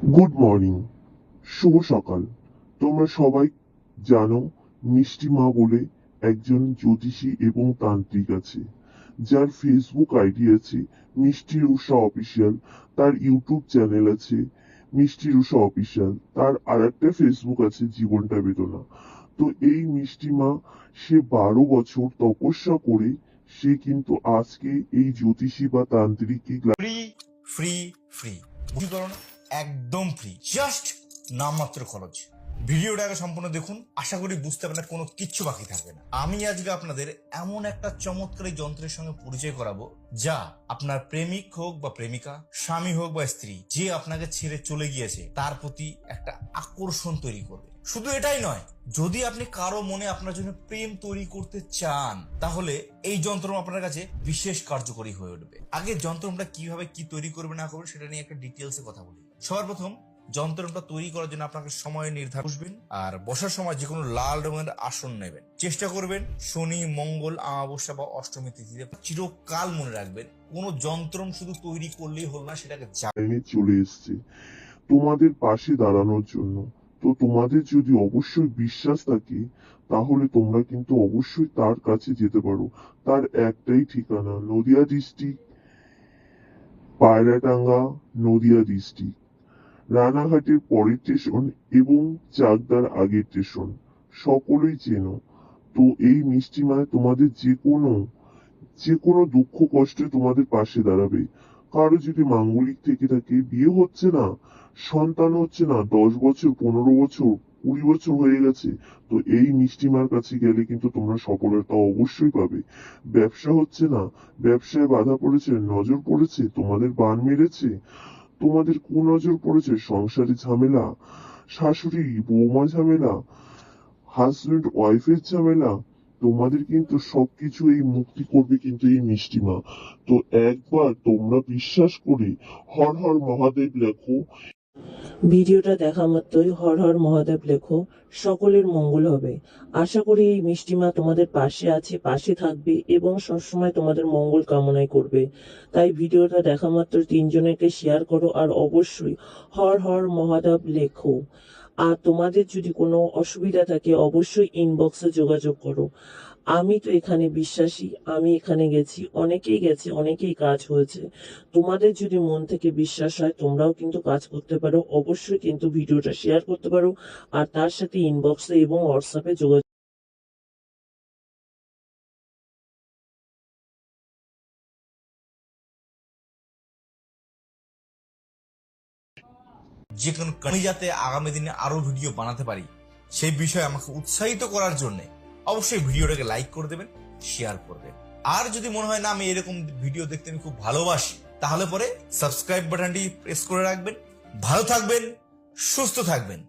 Good morning, শুভ সকাল। তোমরা সবাই জানো মিষ্টি মা বলে একজন জ্যোতিষী এবং তান্ত্রিক আছে, যার ফেসবুক আইডি আছে মিষ্টি রুষা অফিসিয়াল। তার ইউটিউব চ্যানেল আছে মিষ্টি রুষা অফিসিয়াল। তার আর একটা ফেসবুক আছে জীবনটা বেদনা। তো এই মিষ্টি মা, সে 12 বছর তপস্যা করে সে কিন্তু আজকে এই জ্যোতিষী বা তান্ত্রিককে ফ্রি ফ্রি ফ্রি বশীকরণ একদম ফ্রি, জাস্ট নামমাত্র খরচ। ভিডিওটাকে সম্পূর্ণ দেখুন, আশা করি বুঝতে আপনার কোনো কিচ্ছু বাকি থাকবে না। আমি আজকে আপনাদের এমন একটা চমৎকারী যন্ত্রের সঙ্গে পরিচয় করাবো, যা আপনার প্রেমিক হোক বা প্রেমিকা, স্বামী হোক বা স্ত্রী, যে আপনাকে ছেড়ে চলে গিয়েছে তার প্রতি একটা আকর্ষণ তৈরি করবে। শুধু এটাই নয়, যদি আপনি কারো মনে আপনার জন্য প্রেম তৈরি করতে চান, তাহলে এই যন্ত্র আপনার কাছে বিশেষ কার্যকরী হয়ে উঠবে। আগে যন্ত্রটা কিভাবে কি তৈরি করবে না করবে সেটা নিয়ে একটা ডিটেলসে কথা বলি। সবার প্রথম, যন্ত্রটা তৈরি করার জন্য আপনাকে সময় নির্ধারণ করবেন, আর বসার সময় যে কোনো লাল রঙের আসন নেবেন। চেষ্টা করবেন শনি, মঙ্গল, অমাবস্যা বা অষ্টমী তিথিতে। চিরকাল মনে রাখবেন, কোনো যন্ত্র শুধু তৈরি করলেই হল না, সেটাকে লাইনে চলে এসছে তোমাদের পাশে দাঁড়ানোর জন্য। তো তোমাদের যদি অবশ্যই বিশ্বাস থাকে, তাহলে তোমরা কিন্তু অবশ্যই তার কাছে যেতে পারো। তার একটাই ঠিকানা, নদিয়া ডিস্ট্রিক্ট, পায়রাটাঙ্গা, নদিয়া ডিস্ট্রিক্ট, রানাঘাটের পরের স্টেশন এবং চাকদার আগের স্টেশন। সকলেই চেনো। তো এই মিষ্টি মানে তোমাদের যে কোনো দুঃখ কষ্টে তোমাদের পাশে দাঁড়াবে। কারো যদি মাঙ্গলিক থেকে থাকে, বিয়ে হচ্ছে না, সন্তান হচ্ছে না, 10 বছর, 15 বছর, 20 বছর হয়ে গেছে, তো এই মিষ্টিমার কাছে গেলে কিন্তু তোমরা সফলতা অবশ্যই পাবে। ব্যবসা হচ্ছে না, ব্যবসায় বাধা পড়েছে, নজর পড়েছে, তোমাদের বান মেরেছে, তোমাদের কুনজর পড়েছে, সংসারে ঝামেলা, শাশুড়ি বৌমা ঝামেলা, হাজবেন্ড ওয়াইফের ঝামেলা, তোমাদের কিন্তু সবকিছু এই মুক্তি করবে কিন্তু এই মিষ্টি মা। তো একবার তোমরা বিশ্বাস করে হর হর মহাদেব লেখো। ভিডিওটা দেখা মাত্রই হর হর মহাদেব লেখো, সকলের মঙ্গল হবে। আশা করি এই মিষ্টিমা তোমাদের পাশে আছে, পাশে থাকবে এবং সবসময় তোমাদের মঙ্গল কামনাই করবে। তাই ভিডিওটা দেখা মাত্র 3জনেকে শেয়ার করো, আর অবশ্যই হর হর মহাদেব লেখো। আর তোমাদের যদি কোনো অসুবিধা থাকে অবশ্যই ইনবক্সে যোগাযোগ করো। আমি তো এখানে বিশ্বাসী, আমি এখানে গেছি, অনেকেই গেছে, অনেকেই কাজ হয়েছে। তোমাদের যদি মন থেকে বিশ্বাস হয়, তোমরাও কিন্তু কাজ করতে পারো। অবশ্যই কিন্তু ভিডিওটা শেয়ার করতে পারো, আর তার সাথে ইনবক্সে এবং হোয়াটসঅ্যাপে যোগাযোগ। যে কোনো আমি যাতে আগামী দিনে আরো ভিডিও বানাতে পারি, সেই বিষয়ে আমাকে উৎসাহিত করার জন্য অবশ্যই ভিডিওটাকে লাইক করে দেবেন, শেয়ার করবেন। আর যদি মনে হয় না আমি এরকম ভিডিও দেখতে আমি খুব ভালোবাসি, তাহলে পরে সাবস্ক্রাইব বাটনটি প্রেস করে রাখবেন। ভালো থাকবেন, সুস্থ থাকবেন।